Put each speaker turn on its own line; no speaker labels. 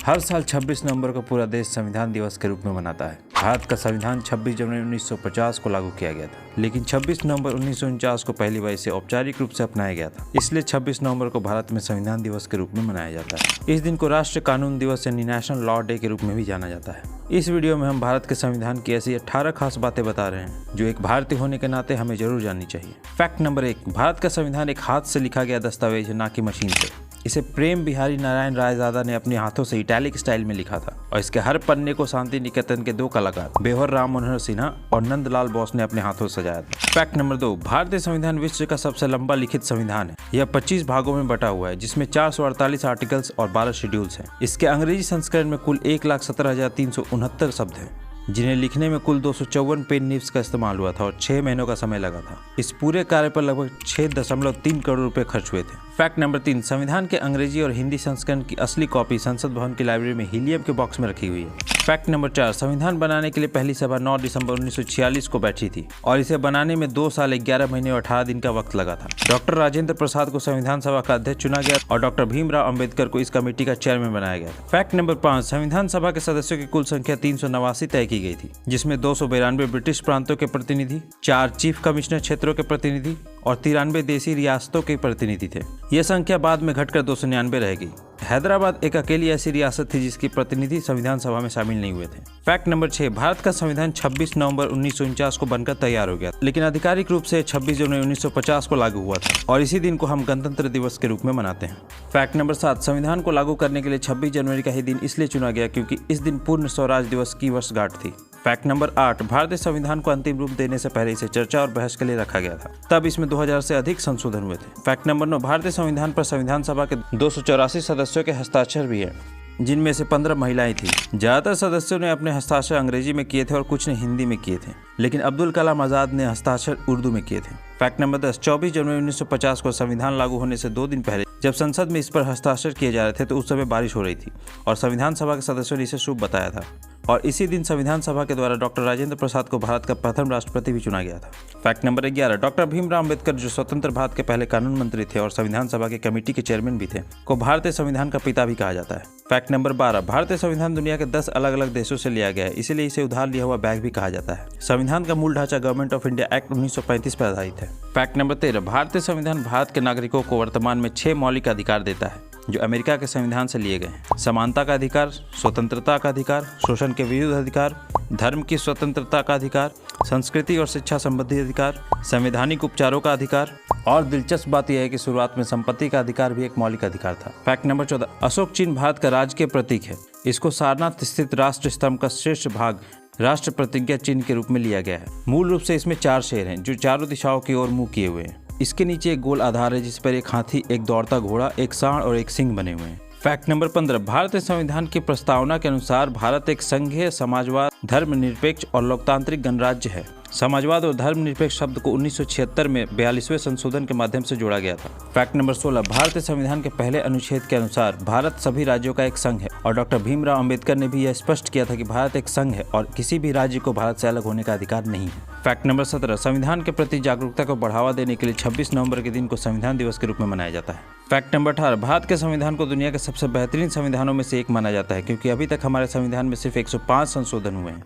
हर साल 26 नवंबर को पूरा देश संविधान दिवस के रूप में मनाता है। भारत का संविधान 26 जनवरी 1950 को लागू किया गया था, लेकिन 26 नवंबर 1949 को पहली बार इसे औपचारिक रूप से अपनाया गया था। इसलिए 26 नवंबर को भारत में संविधान दिवस के रूप में मनाया जाता है। इस दिन को राष्ट्रीय कानून दिवस यानी नेशनल लॉ डे के रूप में भी जाना जाता है। इस वीडियो में हम भारत के संविधान की ऐसी 18 खास बातें बता रहे हैं जो एक भारतीय होने के नाते हमें जरूर जाननी चाहिए। फैक्ट नंबर 1, भारत का संविधान एक हाथ से लिखा गया दस्तावेज है, ना कि मशीन से। इसे प्रेम बिहारी नारायण रायजादा ने अपने हाथों से इटैलिक स्टाइल में लिखा था और इसके हर पन्ने को शांति निकेतन के 2 कलाकार बेहर राम मनोहर सिन्हा और नंदलाल बोस ने अपने हाथों से सजाया था। फैक्ट नंबर 2, भारतीय संविधान विश्व का सबसे लंबा लिखित संविधान है। यह 25 भागों में बटा हुआ है, जिसमें 448 आर्टिकल्स और 12 शेड्यूल्स हैं। इसके अंग्रेजी संस्करण में कुल 1,17,369 शब्द हैं, जिन्हें लिखने में कुल 254 पेन निब्स का इस्तेमाल हुआ था और 6 महीनों का समय लगा था। इस पूरे कार्य पर लगभग 6.3 करोड़ रुपए खर्च हुए थे। फैक्ट नंबर 3, संविधान के अंग्रेजी और हिंदी संस्करण की असली कॉपी संसद भवन की लाइब्रेरी में हीलियम के बॉक्स में रखी हुई है। फैक्ट नंबर 4, संविधान बनाने के लिए पहली सभा 9 दिसंबर 1946 को बैठी थी और इसे बनाने में 2 साल 11 महीने और 18 दिन का वक्त लगा था। डॉक्टर राजेंद्र प्रसाद को संविधान सभा का अध्यक्ष चुना गया और डॉक्टर भीमराव अंबेडकर को इस कमेटी का चेयरमैन बनाया गया। फैक्ट नंबर 5, संविधान सभा के सदस्यों की कुल संख्या 389 तय की गई थी, जिसमें 292 ब्रिटिश प्रांतों के प्रतिनिधि, 4 चीफ कमिश्नर क्षेत्रों के प्रतिनिधि और 93 देसी रियासतों के प्रतिनिधि थे। यह संख्या बाद में घटकर 299 रह गई। हैदराबाद एक अकेली ऐसी रियासत थी जिसकी प्रतिनिधि संविधान सभा में शामिल नहीं हुए थे। फैक्ट नंबर 6, भारत का संविधान 26 नवंबर 1949 को बनकर तैयार हो गया, लेकिन आधिकारिक रूप से 26 जनवरी 1950 को लागू हुआ था और इसी दिन को हम गणतंत्र दिवस के रूप में मनाते हैं। फैक्ट नंबर 7, संविधान को लागू करने के लिए 26 जनवरी का ही दिन इसलिए चुना गया क्योंकि इस दिन पूर्ण स्वराज दिवस की वर्षगांठ थी। फैक्ट नंबर 8, भारतीय संविधान को अंतिम रूप देने से पहले इसे चर्चा और बहस के लिए रखा गया था, तब इसमें 2000 से अधिक संशोधन हुए थे। फैक्ट नंबर 9, भारतीय संविधान पर संविधान सभा के 284 सदस्यों के हस्ताक्षर भी है, जिनमें से 15 महिलाएं थी। ज्यादातर सदस्यों ने अपने हस्ताक्षर अंग्रेजी में किए थे और कुछ ने हिंदी में किए थे, लेकिन अब्दुल कलाम आजाद ने हस्ताक्षर उर्दू में किए थे। फैक्ट नंबर 10, 24 जनवरी 1950 को संविधान लागू होने से 2 दिन पहले जब संसद में इस पर हस्ताक्षर किए जा रहे थे तो उस समय बारिश हो रही थी और संविधान सभा के सदस्यों ने इसे शुभ बताया था और इसी दिन संविधान सभा के द्वारा डॉक्टर राजेंद्र प्रसाद को भारत का प्रथम राष्ट्रपति भी चुना गया था। Fact number 11, doctor Bhimrao Ambedkar जो स्वतंत्र भारत के पहले कानून मंत्री थे और संविधान सभा के कमेटी के चेयरमैन भी थे, को भारतीय संविधान का पिता भी कहा जाता है। फैक्ट नंबर 12, भारतीय संविधान दुनिया के 10 अलग अलग देशों से लिया गया है, इसीलिए इसे उधार लिया हुआ बैग भी कहा जाता है। संविधान का मूल ढांचा गवर्नमेंट ऑफ इंडिया एक्ट 1935 पर आधारित है। फैक्ट नंबर 13, भारतीय संविधान भारत के नागरिकों को वर्तमान में 6 मौलिक अधिकार देता है जो अमेरिका के संविधान से लिए गए हैं। समानता का अधिकार, स्वतंत्रता का अधिकार, शोषण के विरुद्ध अधिकार, धर्म की स्वतंत्रता का अधिकार, संस्कृति और शिक्षा संबंधी अधिकार, संवैधानिक उपचारों का अधिकार और दिलचस्प बात यह है कि शुरुआत में संपत्ति का अधिकार भी एक मौलिक अधिकार था। फैक्ट नंबर 14, अशोक चिन्ह भारत का राज्य के प्रतीक है। इसको सारनाथ स्थित राष्ट्र स्तंभ का शीर्ष भाग राष्ट्र प्रतिज्ञा चिन्ह के रूप में लिया गया है। मूल रूप से इसमें 4 शेर हैं जो चारों दिशाओं की ओर मुंह किए हुए हैं। इसके नीचे एक गोल आधार है जिस पर एक हाथी, एक दौड़ता घोड़ा, एक सांड और एक सिंह बने हुए हैं। फैक्ट नंबर 15, भारतीय संविधान की प्रस्तावना के अनुसार भारत एक संघीय, समाजवाद, धर्मनिरपेक्ष और लोकतांत्रिक गणराज्य है। समाजवाद और धर्मनिरपेक्ष शब्द को 1976 में 42वें संशोधन के माध्यम से जोड़ा गया था। फैक्ट नंबर 16, भारतीय संविधान के पहले अनुच्छेद के अनुसार भारत सभी राज्यों का एक संघ है और डॉक्टर भीमराव अंबेडकर ने भी यह स्पष्ट किया था कि भारत एक संघ है और किसी भी राज्य को भारत से अलग होने का अधिकार नहीं है। फैक्ट नंबर 17, संविधान के प्रति जागरूकता को बढ़ावा देने के लिए 26 नवंबर के दिन को संविधान दिवस के रूप में मनाया जाता है। फैक्ट नंबर 18, भारत के संविधान को दुनिया के सबसे बेहतरीन संविधानों में से एक माना जाता है क्योंकि अभी तक हमारे संविधान में सिर्फ 105 संशोधन हुए हैं।